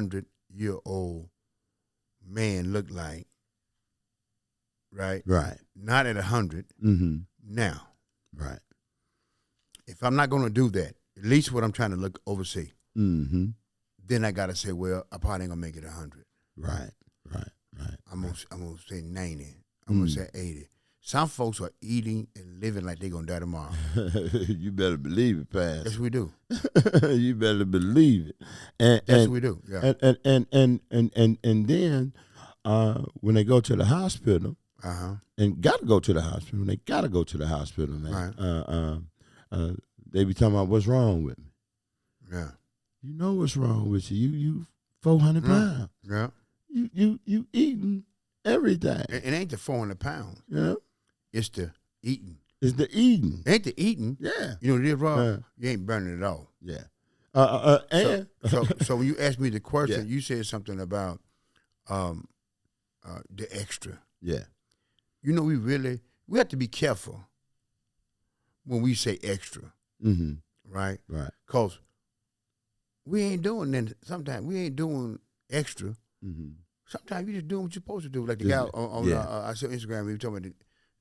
100-year-old man look like, right? Right. Not at 100. Mm-hmm. Now, Right. if I'm not going to do that, at least what I'm trying to oversee, Mm-hmm. then I got to say, well, I probably ain't going to make it 100. Right. Right. Right. I'm gonna say 90. I'm gonna say 80. Some folks are eating and living like they're gonna die tomorrow. You better believe it, Pyles. Yes, we do. You better believe it. Yes, we do. Yeah. And then when they go to the hospital, and gotta go to the hospital, they gotta go to the hospital, man. Right. They be talking about what's wrong with me. Yeah. You know what's wrong with you. You 400 pounds. Yeah. You eating everything. It ain't the 400 pounds. Yeah. It's the eating. It's the eating. It ain't the eating. Yeah. You know what it is, Rob? You ain't burning it all. Yeah. So when you asked me the question, Yeah. you said something about the extra. Yeah. You know, we have to be careful when we say extra, Mm-hmm. right? Right. Because we ain't doing that. Sometimes we ain't doing extra. Mm-hmm. Sometimes you just doing what you're supposed to do. Like the guy on I saw Instagram, he was talking about the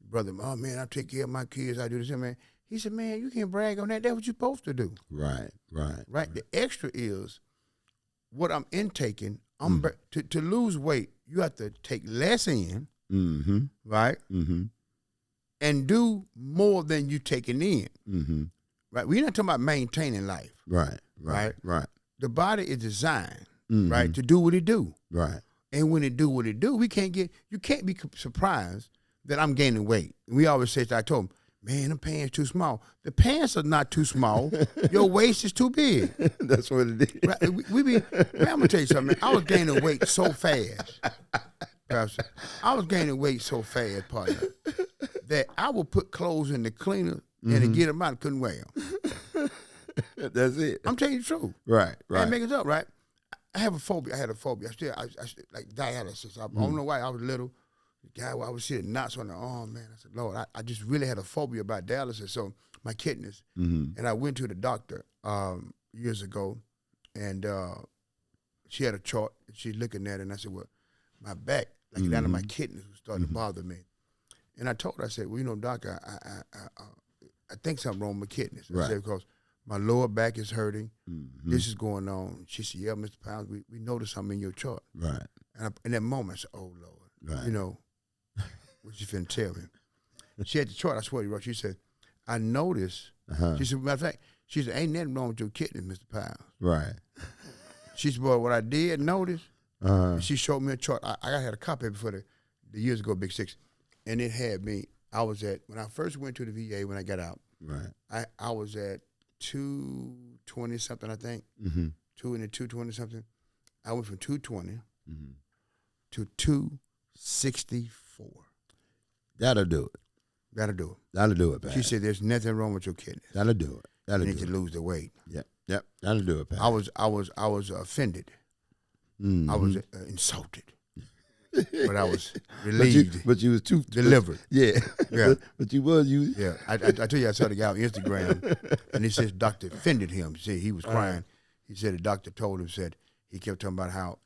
brother, oh, man, I take care of my kids. I do this, man. He said, man, you can't brag on that. That's what you're supposed to do. Right. Right? The extra is what I'm intaking. To lose weight, you have to take less in, Mm-hmm. right? Mm-hmm. And do more than you taking in. Mm-hmm. Right? We're not talking about maintaining life. Right. The body is designed, Mm-hmm. right, to do what it do. Right. And when it do what it do, you can't be surprised that I'm gaining weight. And we always say, I told him, man, the pants too small. The pants are not too small. Your waist is too big. That's what it is. Right? Man, I'm gonna tell you something. Man. I was gaining weight so fast, Pastor. I was gaining weight so fast, partner, that I would put clothes in the cleaner and to get them out, I couldn't wear them. That's it. I'm telling you the truth. Right. I ain't making it up, right? I have a phobia. I had a phobia. I still like dialysis. I don't know why. I was little. The guy, I was seeing knots on the arm, man. I said, Lord, I just really had a phobia about dialysis, so my kidneys. Mm-hmm. And I went to the doctor years ago, and she had a chart. And she's looking at it, and I said, well, my back, like down to my kidneys, was starting to bother me. And I told her, I said, well, you know, doctor, I think something wrong with my kidneys. I said, because my lower back is hurting. Mm-hmm. This is going on. She said, yeah, Mr. Pyles, we noticed something in your chart. Right. And in that moment, I said, oh, Lord. Right. You know, what you finna tell me? She had the chart, I swear to you, she said, I noticed. She said, matter of fact, she said, ain't nothing wrong with your kidneys, Mr. Pyles. Right. She said, boy, what I did notice, she showed me a chart. I had a copy for the years ago, Big Six, and it had me, when I first went to the VA when I got out, right. I was at 220 something, I think. Mm-hmm. 220 something. I went from 220 to 264. That'll do it. That'll do it. That'll do it, Pat. She said, "There's nothing wrong with your kidneys. That'll do it. That'll you do need to lose the weight." Yep. That'll do it, Pat. I was offended. Mm-hmm. I was insulted, but I was relieved. But you was too delivered. Yeah. But you was you. Yeah. I tell you, I saw the guy on Instagram, and he says doctor offended him. He said he was crying. He said the doctor told him, said he kept talking about how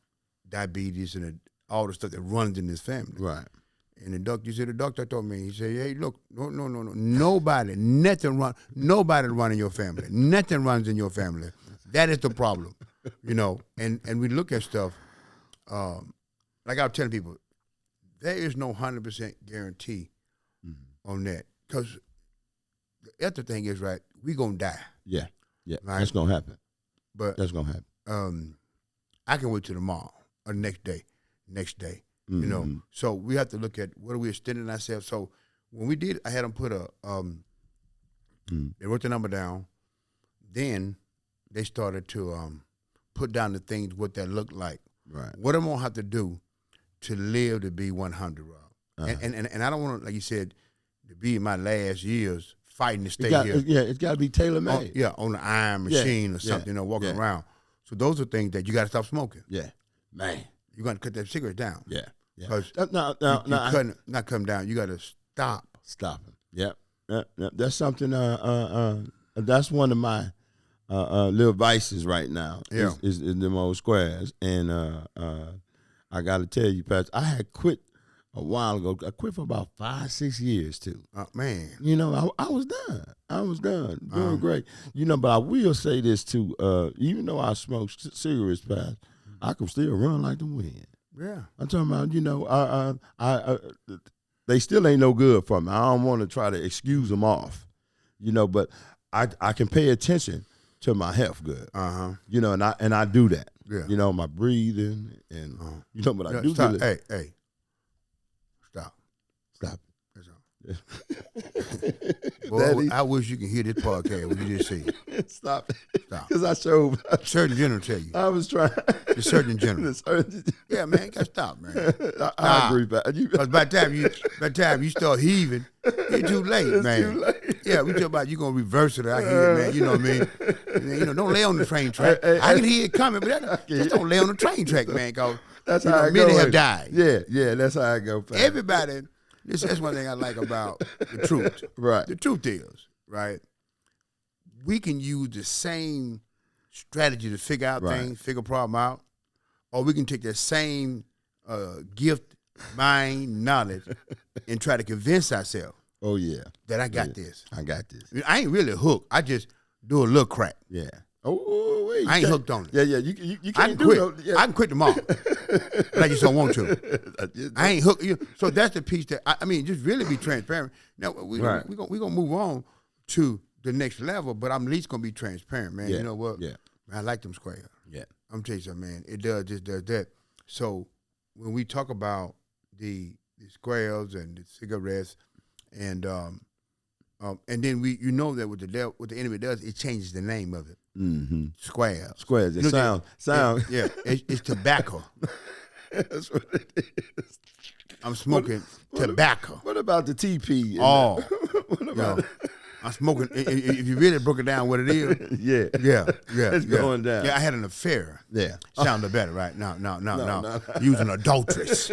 diabetes and all the stuff that runs in his family. Right. And the doctor told me, he said, hey, look, no, nobody run in your family. Nothing runs in your family. That is the problem, you know. And we look at stuff, like I was telling people, there is no 100% guarantee on that. Because the other thing is, right, we going to die. Yeah, right? That's going to happen. But that's going to happen. I can wait till tomorrow or next day. You know, so we have to look at what are we extending ourselves. So when we did, I had them put they wrote the number down. Then they started to put down the things, what that looked like. Right. What I'm going to have to do to live to be 100, Rob. And I don't want to, like you said, to be in my last years fighting to stay here. Yeah, it's got to be tailor-made. On the iron machine or something, you know, walking around. So those are things that you got to stop smoking. Yeah, man. You're going to cut that cigarette down. Yeah. Because not come down. You got to stop. Stop it. Yep. That's something. That's one of my little vices right now. Yeah. Is them old squares. And I got to tell you, Pastor, I had quit a while ago. I quit for about 5-6 years too. Man. You know, I was done. I was done. Doing great. You know, but I will say this too. Even though I smoke cigarettes, Pastor, I can still run like the wind. Yeah. I'm talking about, you know, they still ain't no good for me. I don't want to try to excuse them off, you know, but I can pay attention to my health good. You know, and I do that. Yeah. You know, my breathing and you know, but I do stop. do Hey, that. Stop. Stop. That's all. Boy, I wish you could hear this podcast. What you just said. Stop. Stop. Because I showed. Surgeon General tell you. I was trying. The Surgeon General. Yeah, man, you gotta stop, man. I agree, but because by the time you start heaving, it's too late, man. Too late. Yeah, we talk about you gonna reverse it out here, man. You know what I mean? You know, don't lay on the train track. I can hear it coming, but just don't lay on the train track, man. Cause that's how many have died. Yeah, that's how I go. Pat. Everybody. That's one thing I like about the truth. Right. The truth is, right, we can use the same strategy to figure out things, figure a problem out, or we can take that same gift, mind, knowledge, and try to convince ourselves. Oh, yeah. That I got this. I got this. I ain't really hooked. I just do a little crack. Yeah. Oh, wait. I ain't hooked on it. Yeah. You can't quit. Yeah. I can quit tomorrow. But I just don't want to. I ain't hooked. So that's the piece that, I mean, just really be transparent. Now, we're gonna move on to the next level, but I'm at least going to be transparent, man. Yeah. You know what? Yeah. Man, I like them squares. Yeah. I'm telling you something, man. It just does that. So when we talk about the squares and the cigarettes, and then you know that what the enemy does, it changes the name of it. Mm-hmm. Squares. It sound. Yeah, it's tobacco. That's what it is. I'm smoking tobacco. What about the TP? Oh, what about it? I'm smoking. If you really broke it down, what it is? Yeah. It's going down. Yeah, I had an affair. Yeah, sounded better, right? No. Using adulteress.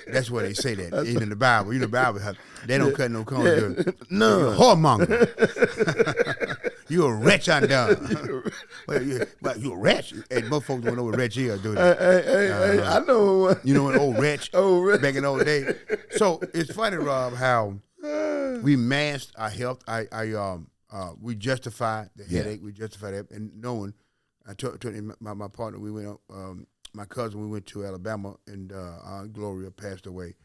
That's where they say that in the Bible. You know, the Bible, they don't cut no corners. No, you're a whoremonger. You're a wretch undone. But you're a wretch. And most folks don't know what wretch is, do they? Hey, I know. You know an old wretch? Old wretch. Back in the old days. So it's funny, Rob, how we masked our health. We justify the headache. We justify that, and knowing. I told my partner. We went. My cousin. We went to Alabama, and Aunt Gloria passed away.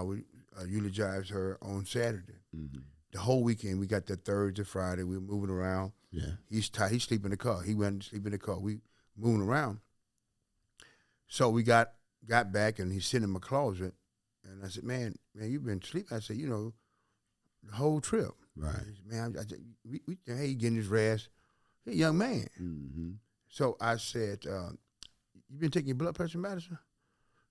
We eulogized her on Saturday. Mm-hmm. The whole weekend, we got that Thursday, Friday. We were moving around. Yeah, he's tired. He sleep in the car. He went to sleep in the car. We moving around. So we got back, and he's sitting in my closet, and I said, "Man, you've been sleeping." I said, "You know, the whole trip." Right. Man, hey, getting his rest. He's a young man. Mm-hmm. So I said, you been taking your blood pressure medicine?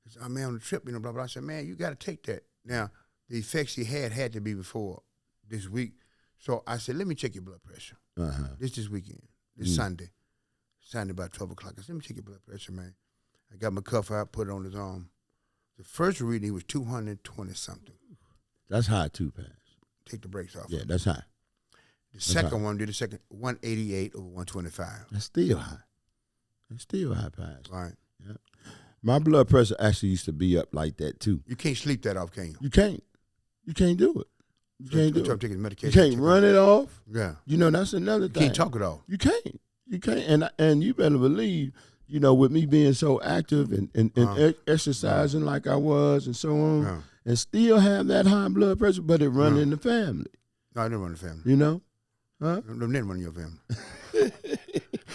He said, man, on the trip, blah, blah. I said, man, you got to take that. Now, the effects he had to be before this week. So I said, let me check your blood pressure. This weekend, Sunday about 12 o'clock. I said, let me check your blood pressure, man. I got my cuff out, put it on his arm. The first reading, he was 220-something. That's high, too, Pat. Take the brakes off. Yeah, that's high. The second one, 188 over 125. That's still high. It's still high, Pyles. Right. Yeah. My blood pressure actually used to be up like that, too. You can't sleep that off, can you? You can't. You can't do it. You can't do it. Taking medication. You can't run it off. Yeah. You know, that's another thing. You can't talk it off. You can't. You can't. And you better believe, you know, with me being so active and exercising like I was and so on, and still have that high blood pressure, but it run in the family. No, I didn't run the family. You know? Huh? I didn't run your family.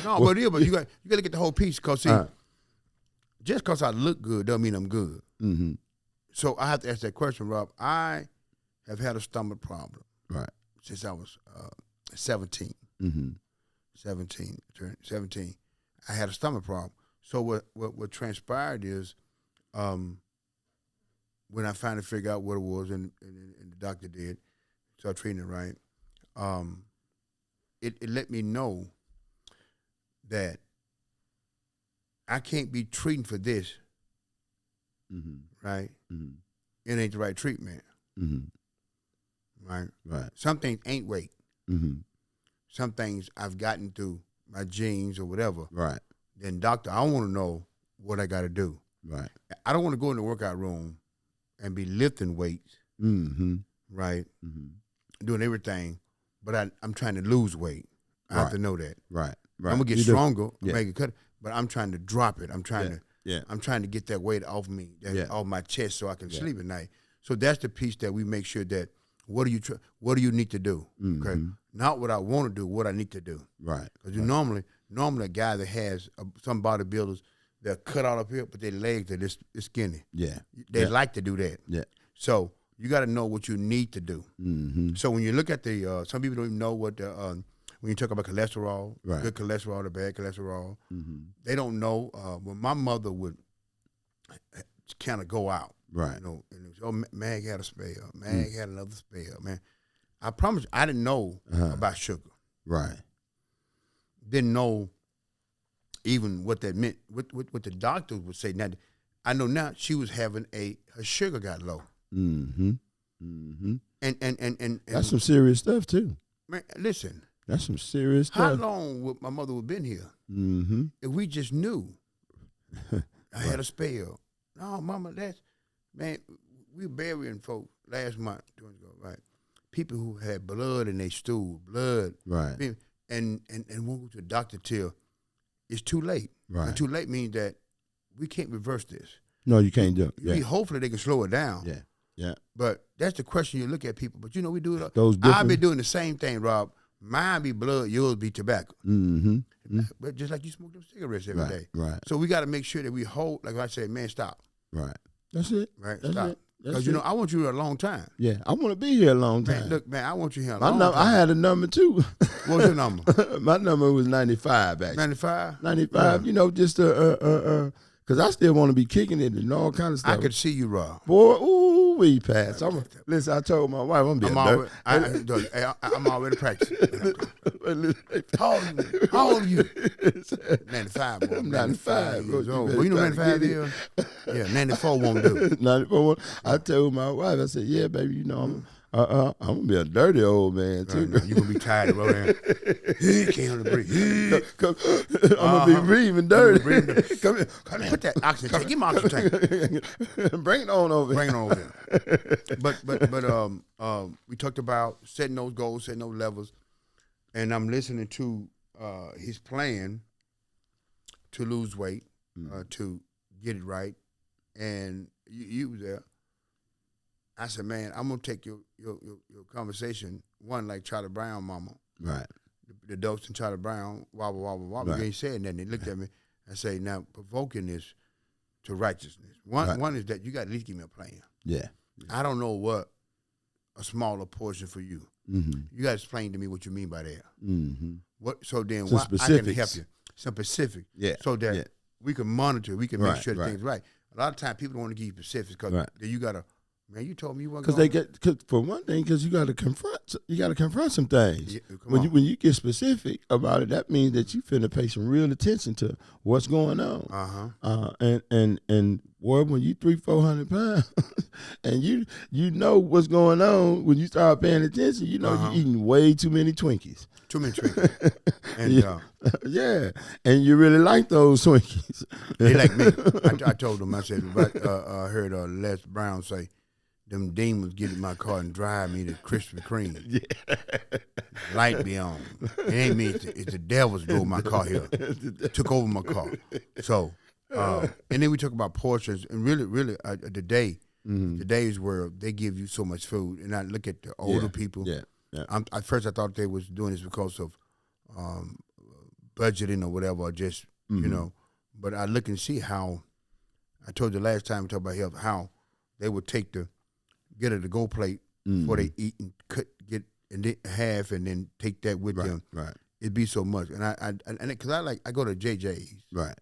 No, but you got to get the whole piece, because, see, just because I look good doesn't mean I'm good. Mm-hmm. So I have to ask that question, Rob. I have had a stomach problem since I was 17. Mm-hmm. 17. I had a stomach problem. So what transpired is when I finally figured out what it was, and the doctor did, start treating it right, it let me know that I can't be treating for this, right? Mm-hmm. It ain't the right treatment, right? Right. Some things ain't weight. Mm-hmm. Some things I've gotten through my genes or whatever, Right. then doctor, I want to know what I got to do. Right. I don't want to go in the workout room and be lifting weights, Mm-hmm. right, Mm-hmm. doing everything, but I'm trying to lose weight. I have to know that. Right. Right. I'm gonna get You stronger, Yeah. make it cut, but I'm trying to drop it. I'm trying Yeah. to get that weight off me, off my chest, so I can sleep at night. So that's the piece that we make sure that what do you need to do? Mm-hmm. Okay, not what I want to do, what I need to do. Right. Because normally a guy that has some bodybuilders, they're cut out up here, but their legs are just skinny. Yeah. They like to do that. Yeah. So you got to know what you need to do. Mm-hmm. So when you look at the, some people don't even know what the, when you talk about cholesterol, Right. good cholesterol, the bad cholesterol, Mm-hmm. they don't know. When my mother would kind of go out, Right. you know, and it was, oh, Mag had a spell, Mag had another spell, man. I promise you, I didn't know about sugar. Right. Didn't know even what that meant, what the doctors would say. Now, I know now she was having her sugar got low. Mm-hmm. Mm-hmm. And That's some serious stuff too. man, listen, That's some serious how stuff. long would my mother have been here Mm-hmm. if we just knew I had a spell? No, mama, man, we were burying folks last month, 2 months ago, right? People who had blood in their stool, blood. Right. And when we go to the doctor till it's too late. Right. And too late means that we can't reverse this. No, you can't do it. Yeah. Hopefully they can slow it down. Yeah. Yeah. But that's the question you look at people. But you know, we do it. Those I've been different- doing the same thing, Rob. Mine be blood, yours be tobacco. Mm-hmm. But just like you smoke them cigarettes every day. Right. So we got to make sure that we hold, like I said, man, stop. Right. That's it. Right? That's Stop. it. Because, you know, I want you here a long time. Yeah, I want to be here a long time. Man, look, man, I want you here a long time. I had a number too. What's your number? My number was 95, actually. 95? 95, you know, just because I still want to be kicking it and all kind of stuff. I could see you, Rob. Boy, ooh, we pass. Listen, I told my wife I'm being I'm already practicing. How old are you? 95, boy. I'm 95 years bro. old. Well, you know 95 is? Yeah, 94 won't do. 94. I told my wife, I said, yeah, baby, you know, I'm gonna be a dirty old man too. You're gonna be tired of rolling. Can't hardly breathe. I'm gonna be breathing dirty. Come here. Put that oxygen tank. Give me oxygen tank. Bring it on over. Bring it on over. But we talked about setting those goals, setting those levels, and I'm listening to his plan to lose weight, to get it right, and you was there. I said, man, I'm gonna take your conversation one like Charlie Brown, mama, right? The dose and Charlie Brown, wobble, wobble, wobble. Right. You ain't saying that. They looked at me and say, now provoking this to righteousness. One is that you got to at least give me a plan. Yeah. I don't know what a smaller portion for you. Mm-hmm. You got to explain to me what you mean by that. Mm-hmm. What? So then, Some I can specifics. help you. Some specific. Yeah. So that we can monitor. We can make Right, sure that right. things right. A lot of times people don't want to give you specifics because Right. then you got to. Man, you told me you weren't Because for one thing, because you got to confront some things. Yeah, when you get specific about it, that means that you finna pay some real attention to what's going on. And boy, when you 300-400 pounds, and you know what's going on when you start paying attention, you know you're eating way too many Twinkies. Too many Twinkies. And yeah, and you really like those Twinkies. they like me. I told them. I said, I heard Les Brown say, them demons get in my car and drive me to Krispy Kreme. Yeah. Light be on. It ain't me. It's the devils drove my car here. Took over my car. So, and then we talk about portions. And really, the days where they give you so much food. And I look at the older people. Yeah. At first, I thought they was doing this because of budgeting or whatever, or just, you know. But I look and see how, I told you last time we talked about health, how they would get a to-go plate before they eat and get in half and then take that with them. Right. It'd be so much. And because I go to JJ's. Right.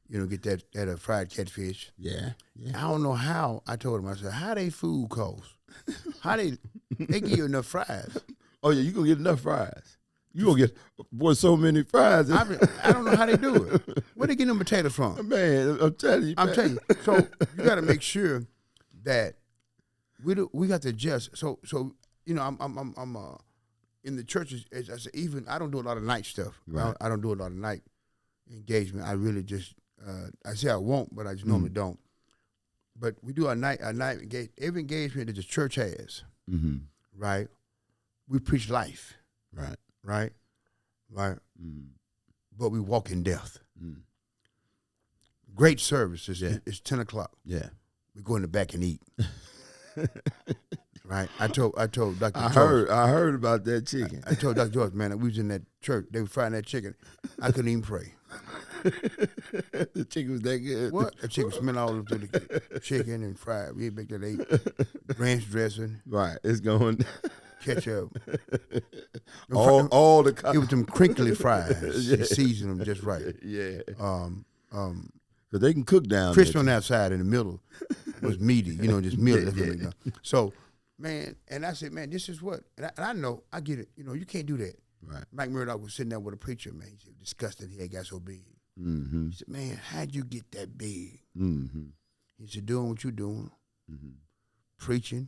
You know, get that fried catfish. Yeah. I don't know how. I told them, I said, how they food cost? How they give you enough fries? Oh yeah, you gonna get enough fries. You gonna get so many fries. I don't know how they do it. Where they get them potatoes from? Man, I'm telling you. So you got to make sure that we got to adjust. So you know, in the churches, as I said, even I don't do a lot of night stuff. Right. I don't do a lot of night engagement. I really just I say I won't, but I just normally don't. But we do a night engagement. Every engagement that the church has, right? We preach life, Right. right. But we walk in death. Great service. It's 10 o'clock. Yeah. We go in the back and eat. Right. I told Dr. I George. I heard about that chicken. I told Dr. George, man, we was in that church. They were frying that chicken. I couldn't even pray. The chicken was that good. What? The chicken smelled all over the chicken and fried. We baked that ate. Ranch dressing. Right. It's going. Ketchup. all the. It was them crinkly fries. Yeah. They seasoned them just right. Yeah. Because they can cook down crispy there. on the outside, in the middle was meaty. Just meaty. That's what they done. So, man, and I said, man, this is what. And I know, I get it. You can't do that. Right. Mike Murdoch was sitting there with a preacher, man. He said, disgusting, he had got so big. Mm-hmm. He said, man, how'd you get that big? Mm-hmm. He said, doing what you're doing, preaching,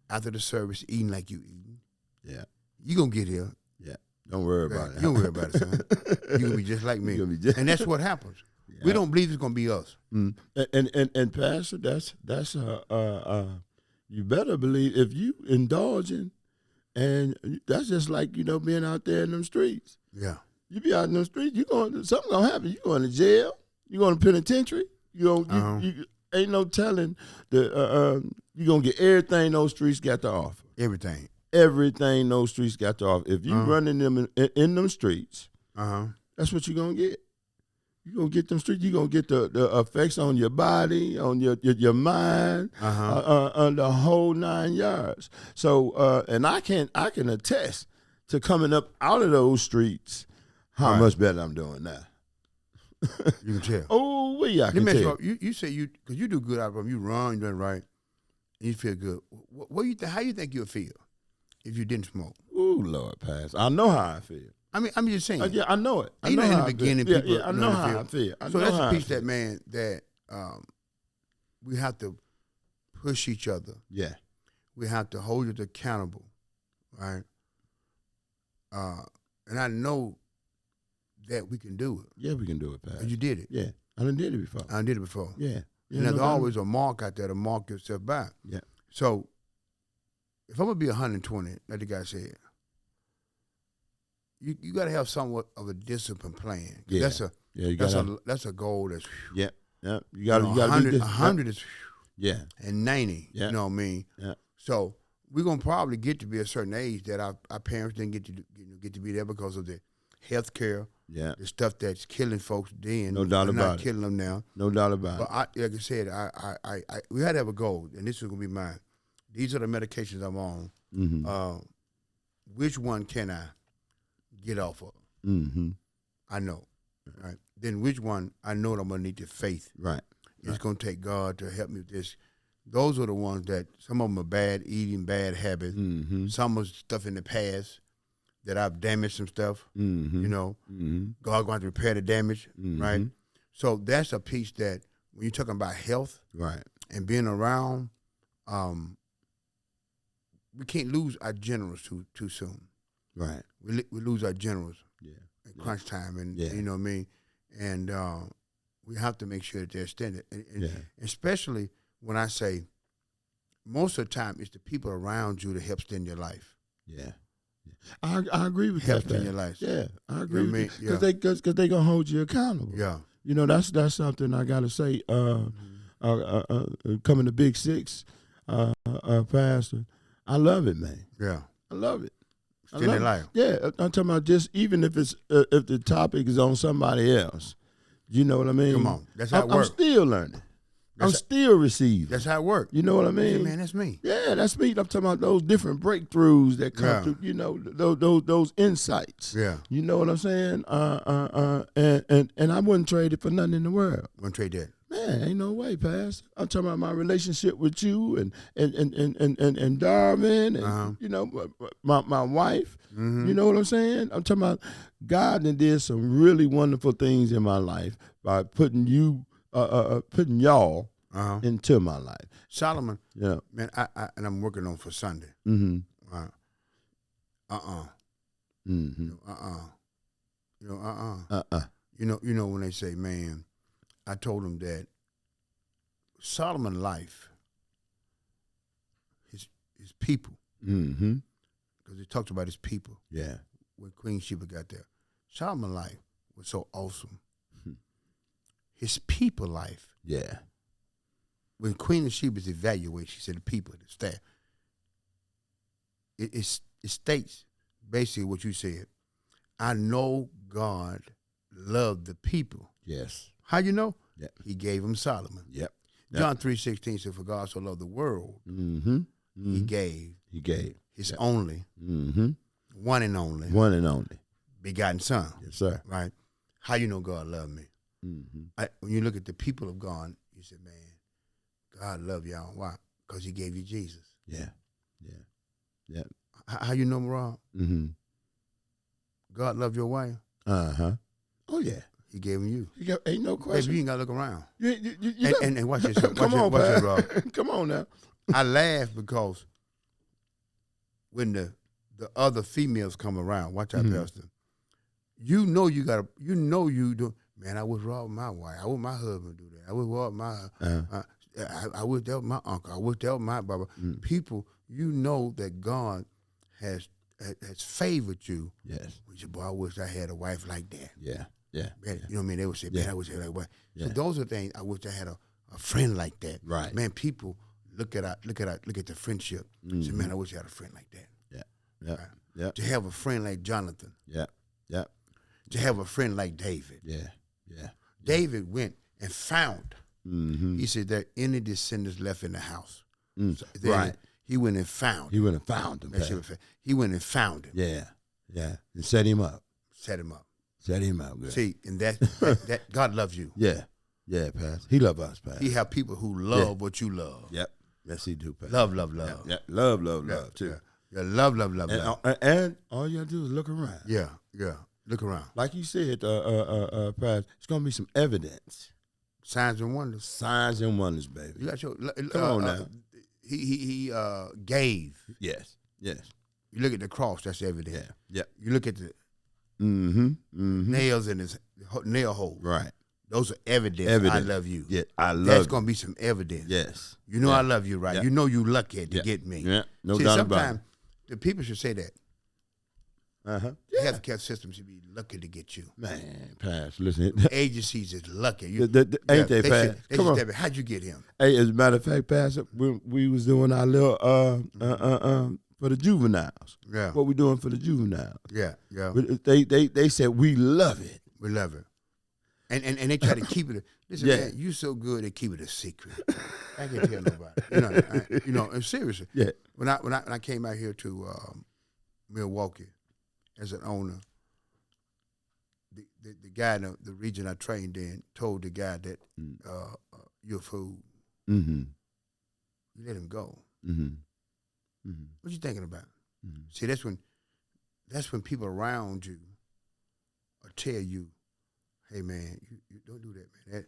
after the service, eating like you eating. Yeah. You going to get here. Yeah. Don't worry about it. You don't worry about it, son. You're going to be just like me. And that's what happens. Yeah. We don't believe it's going to be us. And Pastor, that's you better believe if you indulging, and that's just like, being out there in them streets. Yeah. You be out in them streets, something gonna happen. You going to jail, you going to penitentiary, you ain't no telling you gonna get everything those streets got to offer. Everything those streets got to offer. If you running them in them streets, that's what you're gonna get. You're going to get them streets. You're going to get the effects on your body, on your mind, on the whole 9 yards. So, and I can attest to coming up out of those streets how much better I'm doing now. You can tell. Oh, I can tell. You say because you do good out of them. You run, you're doing right, and you feel good. How you think you'll feel if you didn't smoke? Oh, Lord, Pass. I know how I feel. I'm just saying. Yeah, I know it. I know in the beginning, people. I know how I feel. So that's a piece that, man, that we have to push each other. Yeah. We have to hold it accountable, right? And I know that we can do it. Yeah, we can do it, Pat. And you did it. Yeah, I done did it before. Yeah. There's always a mark out there to mark yourself by. Yeah. So if I'm going to be 120, like the guy said, you got to have somewhat of a discipline plan. Yeah. That's a goal that's yeah. You got 100 is yeah, and 90. Yeah. You know what I mean? Yeah. So we're gonna probably get to be a certain age that our parents didn't get to be there because of the health care. Yeah. The stuff that's killing folks then. No doubt about not it. killing them now. No doubt about it. But like I said, we had to have a goal, and this is gonna be mine. These are the medications I'm on. Mm-hmm. Which one can I get off of? Mm-hmm. I know. Right. Then which one I know that I'm gonna need the faith. Right. It's gonna take God to help me with this. Those are the ones that some of them are bad eating, bad habits. Mm-hmm. Some of stuff in the past that I've damaged some stuff. Mm-hmm. God going to repair the damage, Mm-hmm. right? So that's a piece that when you're talking about health, right, and being around, we can't lose our generals too soon. Right. We lose our generals. Yeah. At crunch time, and yeah. you know what I mean. And we have to make sure that they're extended, and yeah. especially when I say most of the time it's the people around you that help extend your life. Yeah. I agree with help that. Help in your life. Yeah, I agree with you. Because they gonna hold you accountable. Yeah. That's something I gotta say. Coming to Big Six, Pastor, I love it, man. Yeah. I love it. Extended life. Yeah, I'm talking about just even if it's if the topic is on somebody else. You know what I mean? Come on, that's how it works. I'm still learning. I'm still receiving. That's how it works. You know what I mean? Man, that's me. Yeah, that's me. I'm talking about those different breakthroughs that come through. You know, those insights. Yeah. You know what I'm saying? And I wouldn't trade it for nothing in the world. Wouldn't trade that. Man, ain't no way, Pastor. I'm talking about my relationship with you and Darwin and you know my wife. Mm-hmm. You know what I'm saying? I'm talking about God and did some really wonderful things in my life by putting y'all into my life. Solomon. Yeah. Man, I and I'm working on for Sunday. Mm-hmm. Mm-hmm. You know when they say, man, I told him that Solomon's life, his people, Mm-hmm. because he talked about his people. Yeah. When Queen Sheba got there, Solomon's life was so awesome. His people life. Yeah. When Queen Sheba's evaluated, she said the people, the staff. It states basically what you said. I know God loved the people. Yes. How you know? Yep. He gave him Solomon. Yep. John 3:16 said, for God so loved the world, Mm-hmm. Mm-hmm. he gave his only, one and only begotten son. Yes, sir. Right? How you know God loved me? Mm-hmm. When you look at the people of God, you say, man, God love y'all. Why? Because he gave you Jesus. Yeah. Yeah. Yeah. How you know, Rob? Mm-hmm. God love your wife? Uh-huh. Oh, yeah. He gave him you. Ain't no question. Baby, you ain't got to look around. You And watch this. Come on, watch this, Rob. Come on now. I laugh because when the other females come around, watch out, Pastor. You know you do. Man, I wish Rob my wife. I wish my husband do that. I wish Rob my. I wish that was my uncle. I wish that was my brother. People, you know that God has favored you. Yes. You say, boy, I wish I had a wife like that. Yeah. Yeah. Man, you know what I mean? They would say, man, I wish I had a wife. Yeah. So those are things. I wish I had a friend like that. Right. Man, people look at the friendship. Say, man, I wish I had a friend like that. Yeah. Yeah. Right? Yeah. To have a friend like Jonathan. Yeah. Yeah. To have a friend like David. Yeah. Yeah. David went and found. Mm-hmm. He said there any descendants left in the house. So right. He went and found. He went and found him. He went and found him. Yeah. Yeah. And set him up. Set him up. Set him up. Good. See, and that God loves you. Yeah. Yeah, Pastor. He love us, Pastor. He have people who love what you love. Yep. Yes, he do, Pastor. Love. Yeah. Love, too. Yeah, love. And all you gotta do is look around. Yeah. Look around. Like you said, Pastor, it's gonna be some evidence. Signs and wonders. Signs and wonders, baby. You got your Come on now. He gave. Yes. You look at the cross, that's evidence. Yeah. You look at the Mm-hmm. nails in his nail hole. Right. Those are evidence. I love you. Yeah, I love That's you. going to be some evidence. Yes. You know I love you, right? Yeah. You know you lucky to get me. Yeah, no See, doubt about it. sometimes the people should say that. Uh-huh. The healthcare system should be lucky to get you. Man, Pass, listen. Agencies is lucky. Ain't they, Pass? Come on. How'd you get him? Hey, as a matter of fact, Pastor, we was doing our little for the juveniles. Yeah. What we doing for the juveniles? Yeah. They said we love it. We love it. And they try to keep it. Listen, man, you so good at keep it a secret. I can't tell nobody. And seriously. Yeah. When I came out here to Milwaukee as an owner, the guy in the region I trained in told the guy that you're a fool. Mm-hmm. You let him go. Mm-hmm. Mm-hmm. What you thinking about? Mm-hmm. See, that's when people around you will tell you, hey man, you don't do that, man.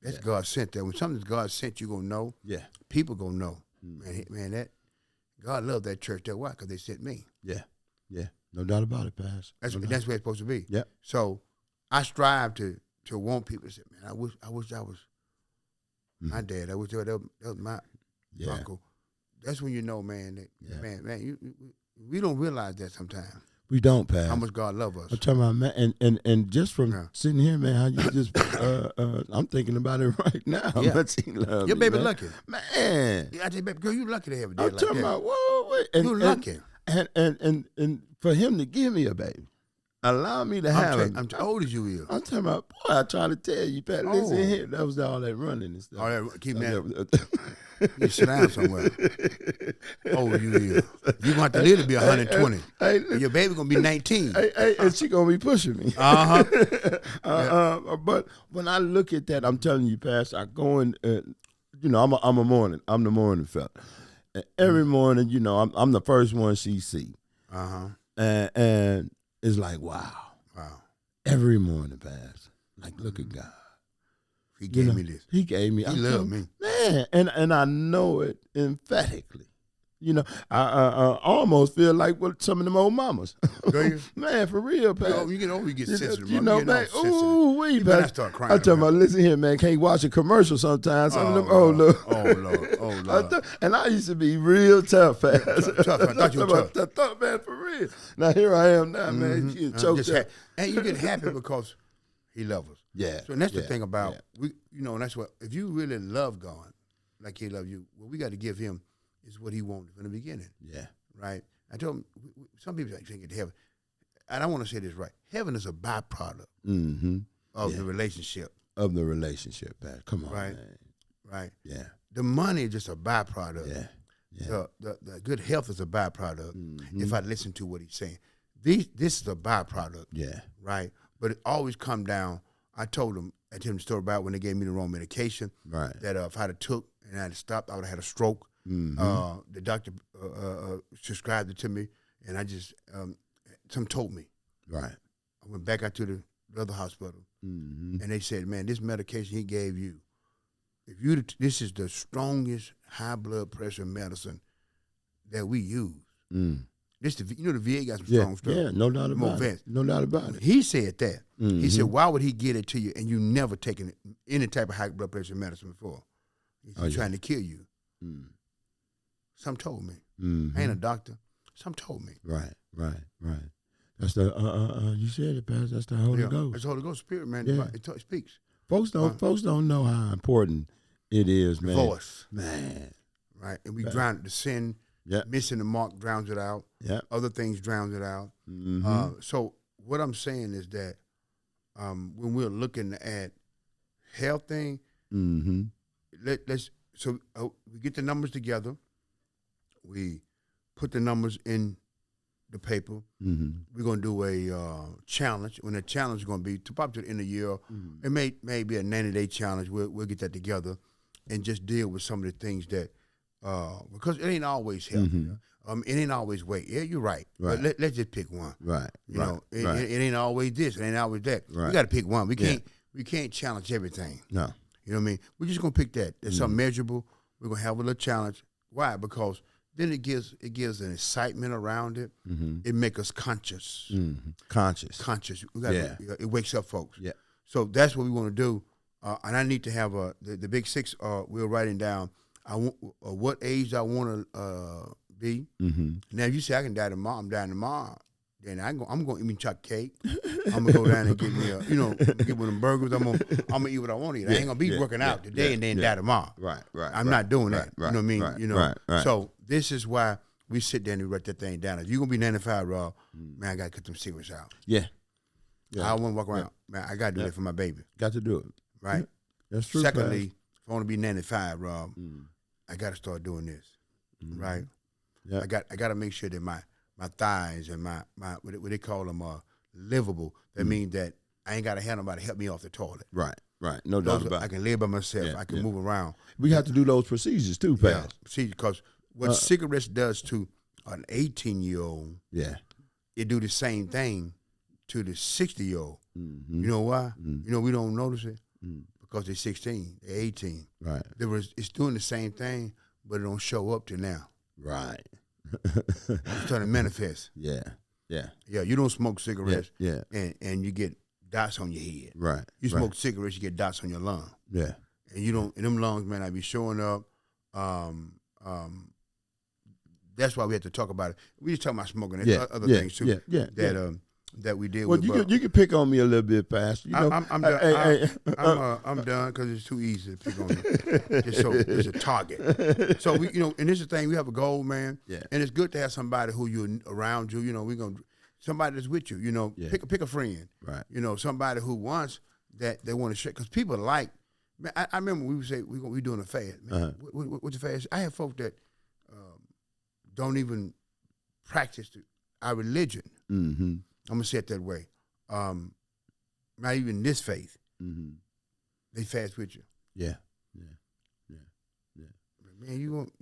That's God sent that. When something's God sent, you gonna know. Yeah. People gonna know. Mm-hmm. Man, that God loved that church. That why? Because they sent me. Yeah. No doubt about it, Pass. That's where it's supposed to be. Yeah. So I strive to want people to say, man, I wish I was my dad. I wish that was my uncle. That's when you know, man, that man, we don't realize that sometimes. We don't, Pass. How much God love us. I'm talking about, man, and just from sitting here, man, how you just I'm thinking about it right now. How much he loves your me, baby man. lucky. Man. Yeah, I tell you, baby girl, you lucky to have a dad I'm like talking that. about, whoa. You're lucky. And for him to give me a baby, allow me to have it. How old is you? I'm talking about, boy, I try to tell you, Pat, listen here. That was all that running and stuff. All that, keep that. You sit down somewhere. Oh, you is. You want to live to be 120. And your baby going to be 19. And she going to be pushing me. But when I look at that, I'm telling you, Pastor, I go in, I'm the morning fella. And every morning, I'm the first one she see. And it's like, wow. Every morning, Pastor. Like, look at God. He gave me this. He gave me. He loved me. Man, and I know it emphatically. You know, I almost feel like what some of them old mamas. Do you? Man, for real, Pat. You get older, you get sensitive. You know, man. Ooh, wee, you better Pat. start crying. I'm talking about, listen here, man. Can't watch a commercial sometimes. Some of them, Lord. oh, Lord. And I used to be real tough, Pat. Tough. I thought you were tough. Tough, man, for real. Now, here I am now, man. You choked up. And you get happy because he loves us. Yeah. So that's the thing about, we. And that's what, if you really love God, like he loves you, what we got to give him is what he wanted from the beginning. Yeah. Right? I told him, some people think get to heaven. And I want to say this right. Heaven is a byproduct of the relationship. Of the relationship, Pat. Come on, right? Man. Right. Yeah. The money is just a byproduct. Yeah. Yeah. The good health is a byproduct. If I listen to what he's saying. This is a byproduct. Yeah. Right. But it always come down. I told him the story about when they gave me the wrong medication. Right. That if I'd have took and I'd have stopped, I would have had a stroke. The doctor prescribed it to me, and I just some told me. Right. I went back out to the other hospital, and they said, "Man, this medication he gave you, this is the strongest high blood pressure medicine that we use. This the VA got some strong stuff. Yeah, no doubt about it. No doubt about it. He said that. He said, why would he get it to you and you never taken any type of high blood pressure medicine before? He's trying to kill you. Some told me. I ain't a doctor. Some told me. Right. That's the you said it, Pastor. That's the Holy Ghost. It's the Holy Ghost Spirit, man. Yeah. It speaks. Folks don't know how important it is, man. Voice, man. Right, and we drown the sin. Missing the mark drowns it out. Other things drowns it out. So what I'm saying is that when we're looking at health thing, let's we get the numbers together. We put the numbers in the paper. We're gonna do a challenge. When the challenge is gonna be probably to the end of the year, it may be a 90-day challenge. We'll get that together and just deal with some of the things that because it ain't always healthy. It ain't always weight. Yeah, you're right. But let's just pick one. Right. You know, it ain't always this. It ain't always that. We got to pick one. We can't challenge everything. No. You know what I mean? We're just gonna pick that. It's something measurable. We're gonna have a little challenge. Why? Because then it gives an excitement around it. It makes us conscious. Conscious. It wakes up folks. Yeah. So that's what we want to do. And I need to have the big six. We're writing down. I want what age I want to be. Now, if you say I can die tomorrow, I'm dying tomorrow. Then I'm gonna eat me chocolate cake. I'm gonna go down and get me get one of them burgers. I'm gonna eat what I want to eat. I ain't gonna be working out today and then die tomorrow. Right. I'm not doing that. You know what I mean? Right. So this is why we sit there and we write that thing down. If you're gonna be 95, Rob, man, I gotta cut them cigarettes out. Yeah. I don't want to walk around. Man, I gotta do that for my baby. Got to do it. Right. That's true. Secondly, if I want to be 95, Rob, I got to start doing this, right? Yeah. I got to make sure that my thighs and my what they call them livable. That means that I ain't got to have nobody help me off the toilet. Right. No doubt about it. I can live by myself. I can move around. We have to do those procedures too, Pat. Yeah. See, because what cigarettes does to an 18-year-old, it do the same thing to the 60-year-old. You know why? You know we don't notice it. Because they're 16, they're 18. Right. It's doing the same thing, but it don't show up to now. Right. It's trying to manifest. Yeah. You don't smoke cigarettes. Yeah. And you get dots on your head. Right. You smoke cigarettes, you get dots on your lung. Yeah. And you don't. And them lungs may not be showing up. That's why we have to talk about it. We just talking about smoking. There's other things too. That we did. Well, you can pick on me a little bit, Pastor. You know, I'm done. I'm done because it's too easy to pick on me. It's a target. So we, and this is the thing. We have a goal, man. Yeah. And it's good to have somebody who you around you. We're gonna somebody that's with you. Pick a friend. Right. Somebody who wants that they want to share because people like. Man, I remember we would say we doing a fast. Man, what's a fast? I have folk that don't even practice our religion. I'm gonna say it that way. Not even this faith. They fast with you. Yeah. Man, you won't.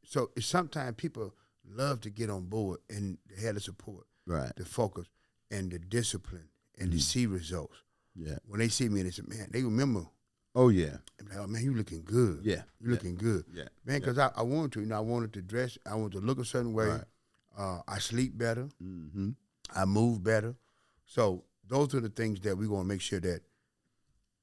So it's sometimes people love to get on board and they have the support, right? The focus and the discipline and to see results. Yeah. When they see me, they say, man, they remember Oh yeah. I'm like, oh man, you looking good. Yeah. You looking good. Yeah. Man, because I wanted to, I wanted to dress, I wanted to look a certain way. Right. I sleep better. Mm-hmm. I move better. So those are the things that we're gonna make sure that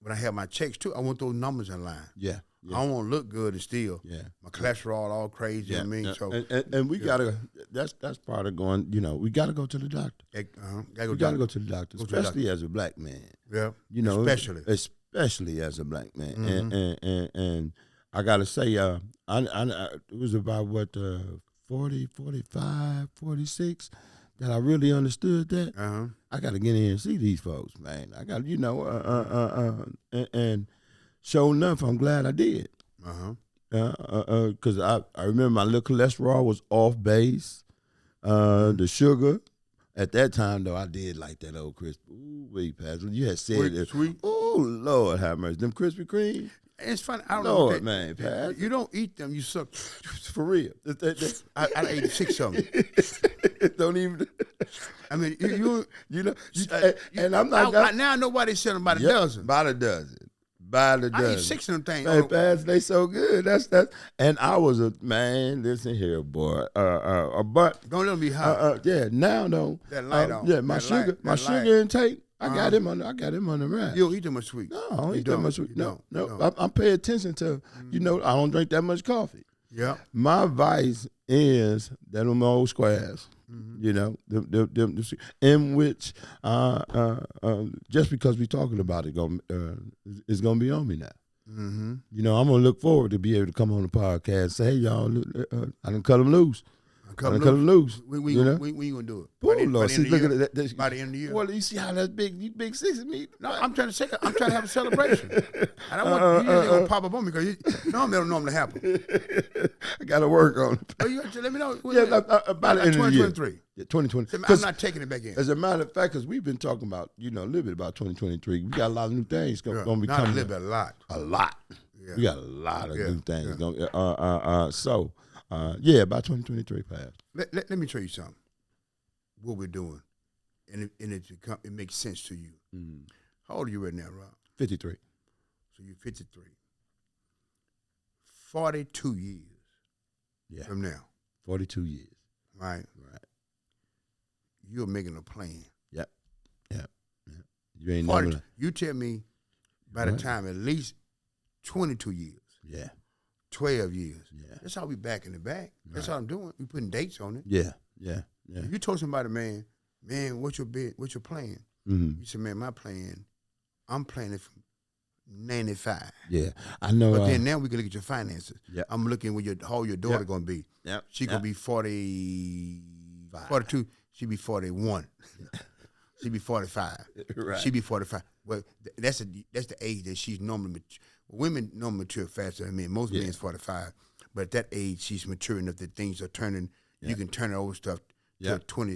when I have my checks too, I want those numbers in line. Yeah. I don't want to look good and still my cholesterol all crazy. Yeah. You know what I mean? So and we gotta. That's part of going. We gotta go to the doctor. We gotta go to the doctor, especially as a black man. Yeah. Especially as a black man. Mm-hmm. And I gotta say, I it was about 40, 45, 46 that I really understood that. I gotta get in and see these folks, man. I got and sure enough, I'm glad I did. Because I remember my little cholesterol was off base. The sugar. At that time, though, I did like that old crispy. Ooh, wait, Pastor. You had said it. Sweet. Oh, Lord have mercy. Them Krispy Kreme. It's funny. I don't Lord, know. Man, Pastor. You don't eat them. You suck. For real. I ate 6 of them. Don't even. I mean, and I'm not. Now I know why they sell them by the dozen. By the dozen. By the dozen. I eat 6 of them things. Hey, Pastor, they so good. That's. And I was a man. Listen here, boy. But don't let them be hot. Yeah. Now though. That light on. Yeah. My sugar intake. I got him on the rack. You don't eat that much sweet. No, I don't eat that much sweet. No. I pay attention to. I don't drink that much coffee. Yeah. My vice is that them old squares. Them, in which just because we're talking about it, it's gonna be on me now. Mm-hmm. I'm gonna look forward to be able to come on the podcast and say, hey y'all, I done cut them loose. Cut them loose. We gonna do it. Oh Lord, see, look at that. By the end of the year. Well, you see how that's big. You big 6 of me. No, I'm trying to have a celebration. I don't want you gonna pop up on me because that don't normally happen. I got to work on it. Oh, you let me know. About the end of the year. 2023. Yeah, 2020. I'm not taking it back in. As a matter of fact, because we've been talking about, a little bit about 2023. We got a lot of new things going to be coming. Not a little bit, a lot. A lot. Yeah. We got a lot of new things going. About 2023, Pyles. Let me tell you something. What we're doing, and it makes sense to you. Mm-hmm. How old are you right now, Rob? 53. So you're 53. 42 years from now. 42 years. Right. You're making a plan. Yep. You ain't never. You tell me by the time at least 22 years. Yeah. 12 years. Yeah. That's how we back in the back. That's how I'm doing. We putting dates on it. Yeah. You told somebody, man, what's your plan? Mm-hmm. You said, man, I'm planning from 95. Yeah, I know. But then now we can look at your finances. Yeah. I'm looking where how your daughter going to be. Yep. She going to be 42. She be 41. She be 45. Right. She be 45. Well, that's the age that she's normally mature. Women normally mature faster than men. Most men is 45. But at that age, she's mature enough that things are turning. Yeah. You can turn over stuff to 20.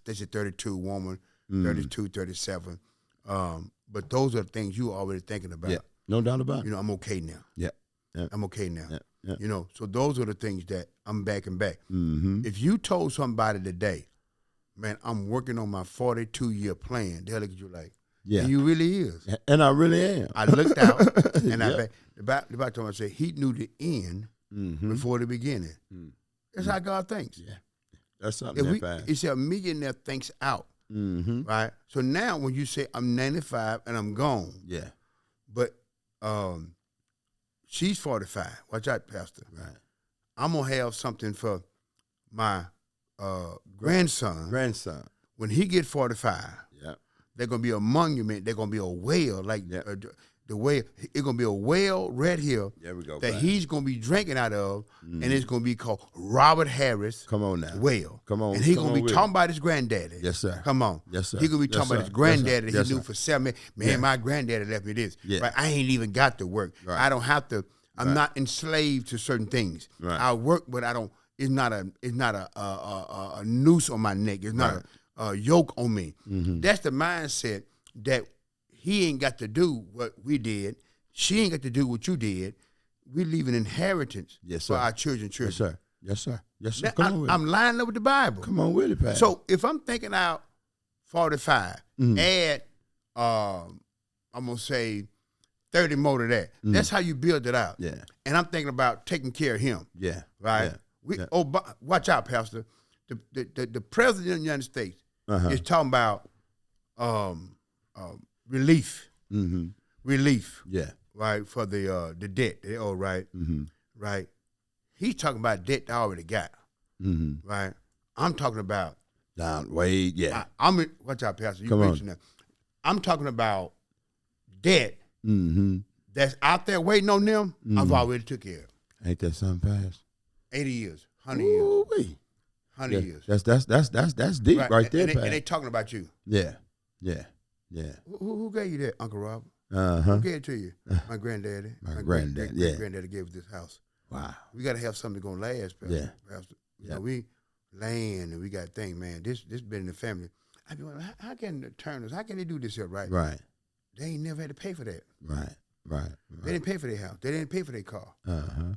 That's a 32 woman, 32, 37. But those are things you already thinking about. Yeah, no doubt about it. I'm okay now. Yeah. I'm okay now. Yeah. So those are the things that I'm backing back. Mm-hmm. If you told somebody today, man, I'm working on my 42-year plan, they'll look at you like, yeah, you really is. And I really am. I looked out, and the Bible told me, I said, he knew the end before the beginning. Mm-hmm. That's how God thinks. Yeah. That's something He said a millionaire thinks out. Mm-hmm. Right? So now when you say I'm 95 and I'm gone. Yeah. But she's 45. Watch out, Pastor. Right. I'm going to have something for my grandson. When he get 45, there's going to be a monument. There's going to be a well, like the well. It's going to be a well right here that he's going to be drinking out of, and it's going to be called Robert Harris. Come on now. Well. Come on. And he's going to be talking about his granddaddy. Yes, sir. Come on. Yes, sir. He's going to be talking about his granddaddy that he knew sir. for 7 years. Man, my granddaddy left me this. Yeah. Right? I ain't even got to work. Right. I don't have to. I'm not enslaved to certain things. Right. I work, but I don't. It's not a noose on my neck. It's not a yoke on me. Mm-hmm. That's the mindset that he ain't got to do what we did. She ain't got to do what you did. We leave an inheritance for our children. Yes, sir. Yes, sir. Yes, sir. Now, I'm lining up with the Bible. Come on with it, Pat. So if I'm thinking out 45, add, I'm going to say 30 more to that. That's how you build it out. Yeah. And I'm thinking about taking care of him. Yeah. Right? Yeah. Watch out, Pastor. The president of the United States is talking about relief. Mm-hmm. Relief. Yeah. Right, for the debt they owe, right? Mm-hmm. Right. He's talking about debt they already got. Mm-hmm. Right. I'm talking about Down Wade, yeah. Watch out, Pastor. You Come on. preaching that. I'm talking about debt that's out there waiting on them. I've already took care of. Ain't that something, Pyles? 80 years, 100 years, 100 years. That's deep right there, and Pyles. they talking about you. Yeah. Who gave you that, Uncle Robert? Uh-huh. Who gave it to you? My granddaddy. My granddad, yeah. Granddaddy gave us this house. Wow. We got to have something that's going to last, Pastor. Yeah. Pastor. You know, we land and we got things, man. This been in the family. I be wondering, how can the Turners, how can they do this here, right? Right. They ain't never had to pay for that. Right. They didn't pay for their house. They didn't pay for their car. Uh-huh.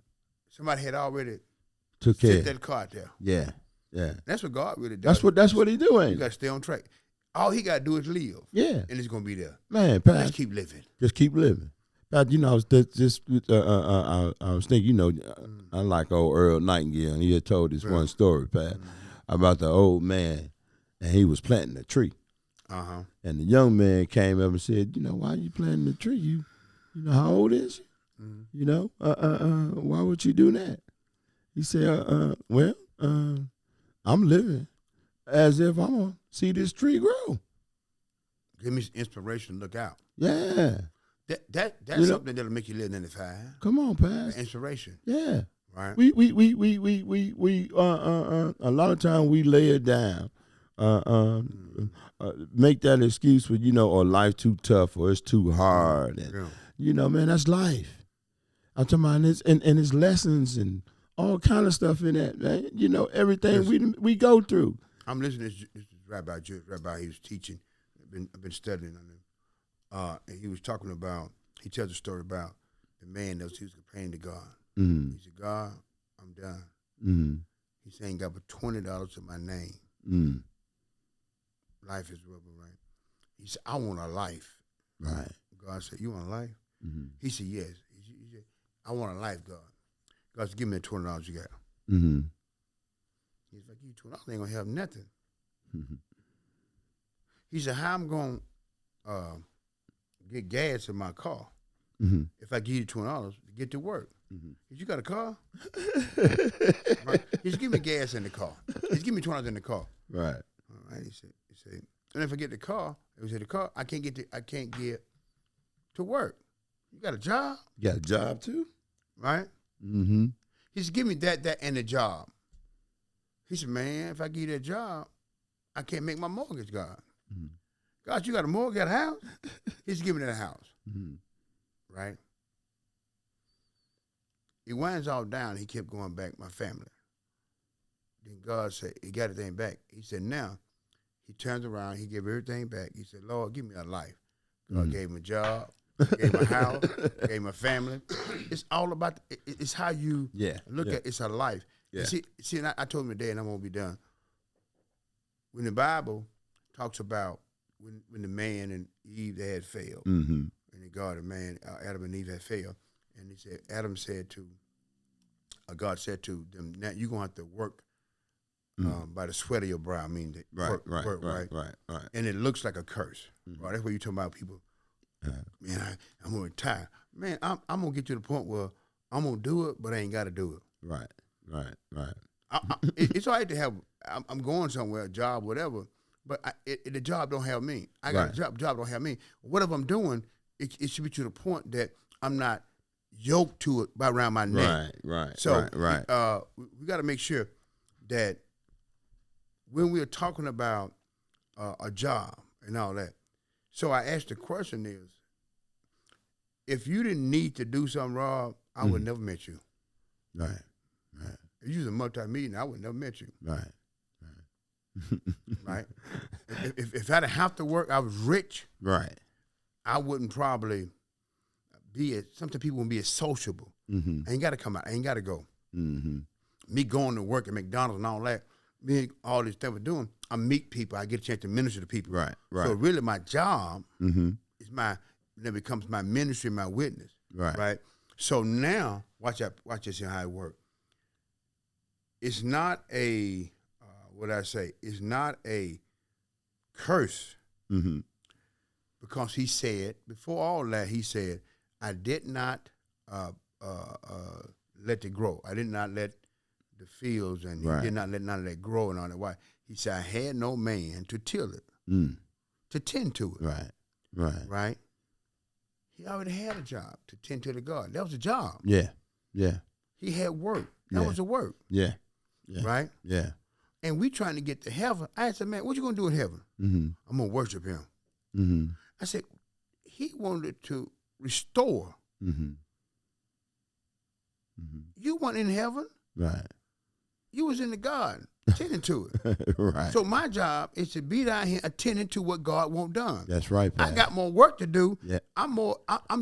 Somebody had already Took care. set that car out there. Yeah. That's what God really does. That's what he doing. You got to stay on track. All he got to do is live. Yeah. And it's going to be there. Man, Pat. Let's keep living. Just keep living. Pat, you know, I was thinking, you know, unlike old Earl Nightingale, and he had told this one story, Pat, about the old man, and he was planting a tree. Uh-huh. And the young man came up and said, you know, why are you planting the tree? You know, how old is you? You know, why would you do that? He said, well, I'm living as if I'm going to see this tree grow. Give me some inspiration to look out. Yeah. That's you something that'll make you live 95. Come on, Pat. Inspiration. Yeah. Right. We a lot of time we lay it down. Make that excuse for, you know, or life too tough or it's too hard. And, you know, man, that's life. I'm talking about this and it's lessons and all kind of stuff in that, man. You know, everything we go through. I'm listening to this Rabbi, he was teaching. I've been studying on him. And he was talking about, he tells a story about the man that he was complaining to God. He said, God, I'm done. He said, ain't got but $20 to my name. Life is rubber, right? He said, I want a life. Right. God said, you want a life? He said, yes. He said, I want a life, God. God said, give me the $20 you got. He's like, you $20, I ain't going to have nothing. He said, how I'm going to get gas in my car if I give you $20 to get to work? He said, you got a car? Right. He said, give me gas in the car. He said, give me $20 in the car. Right. All right. He said, and if I get the car, I can't get to work. You got a job? You got a job too? Right? He said, give me that and the job. He said, man, if I give you that job, I can't make my mortgage, God. God, you got a mortgage, got a house? He said, give me that house. Right? He winds all down. He kept going back, my family. Then God said, he got everything back. He said, now, he turns around, he gave everything back. He said, Lord, give me a life. God gave him a job, gave him a house, gave him a family. It's all about, it's how you look at it's a life. Yeah. See, and I told him today, and I'm going to be done. When the Bible talks about when the man and Eve, they had failed, and the God and man, Adam and Eve had failed, and he said, God said to them, now you're going to have to work by the sweat of your brow. I mean, work, right. And it looks like a curse. Right? That's what you're talking about, people. Man, I'm going to retire. Man, I'm going to get to the point where I'm going to do it, but I ain't got to do it. Right. It's all right to have, I'm going somewhere, a job, whatever, but the job don't have me. I got a job don't have me. Whatever I'm doing, it should be to the point that I'm not yoked to it by around my neck. Right. So we got to make sure that when we're talking about a job and all that, so I asked the question is, if you didn't need to do something, Rob, I would never met you. Right. If you was a multi-millionaire, I would never met you. Right. Right? If I didn't have to work, I was rich. Right. I wouldn't probably sometimes people wouldn't be as sociable. I ain't got to come out. I ain't got to go. Me going to work at McDonald's and all that, me all this stuff we're doing, I meet people. I get a chance to minister to people. Right. So really my job is then it becomes my ministry, my witness. Right. Right. So now, watch this and how it works. It's not a it's not a curse. Mm-hmm. Because he said, before all that, he said, I did not let it grow. I did not let the fields and Right. he did not let none of that grow and all that. Why? He said, I had no man to till it, to tend to it. Right. Right. Right? He already had a job to tend to the garden. That was a job. Yeah. Yeah. He had work. That was a work. Yeah. Yeah. Right? Yeah. And we trying to get to heaven. I said, man, what you going to do in heaven? Mm-hmm. I'm going to worship him. Mm-hmm. I said, he wanted to restore. Mm-hmm. Mm-hmm. You weren't in heaven. Right. You was in the garden, tending to it. Right. So my job is to be down here attending to what God wants done. That's right, Pat. I got more work to do. Yeah. I'm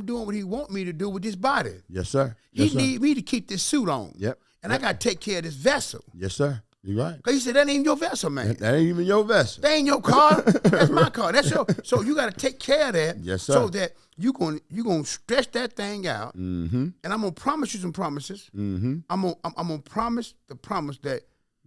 doing what he want me to do with this body. Yes, sir. He Yes, sir. need me to keep this suit on. Yep. And I got to take care of this vessel. Yes, sir. You're right. Because he said, that ain't your vessel, man. That ain't even your vessel. That ain't your car. That's my car. That's your. So you got to take care of that. Yes, sir. So that you gonna stretch that thing out. Mm-hmm. And I'm gonna promise you some promises. Mm-hmm. I'm gonna promise the promise that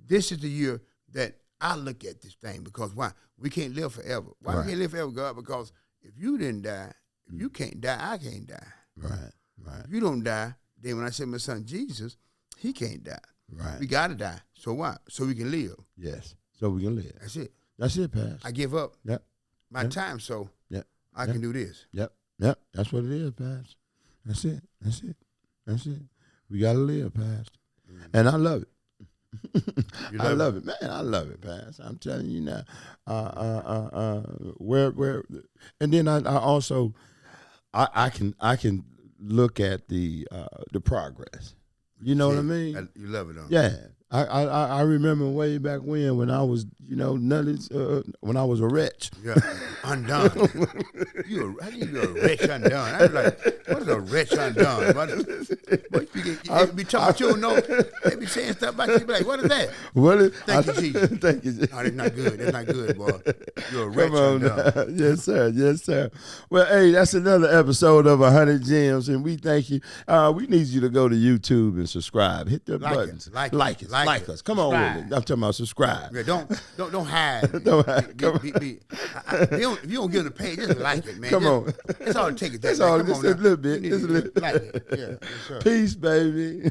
this is the year that I look at this thing. Because why? We can't live forever. Why Right. we can't live forever, God? Because if you didn't die, if you can't die, I can't die. Right. Right. If you don't die, then when I send my son Jesus, he can't die. Right. We gotta die. So why? So we can live. Yes. So we can live. That's it. That's it, Pat. I give up Yep. my Yep. time so Yep. I Yep. can do this. Yep. Yep. That's what it is, Pastor. That's it. That's it. That's it. We gotta live, Pastor. And I love it. I love it, man. I love it, Pastor. I'm telling you now. And then I also I can look at the progress. You know what I mean? You love it, huh? Yeah. I remember way back when I was, when I was a wretch. Yeah, undone. I think you're a wretch undone. I was like, what is a wretch undone? What you be talking about, you don't know. They be saying stuff about you, be like, what is that? Thank you, Jesus. Thank you, Jesus. No, that's not good. That's not good, boy. You're a wretch Come on, undone. Yes, sir. Yes, sir. Well, hey, that's another episode of 100 Gems, and we thank you. We need you to go to YouTube and subscribe. Hit the buttons. Like us. Come on with it. I'm talking about subscribe. Yeah, don't hide. Don't hide. If you don't give them the page, just like it, man. Come on. That's all it takes. That's all. Come Just on a now. little bit. You need Just a to little. like it. Yeah, yes, sir. Peace, baby.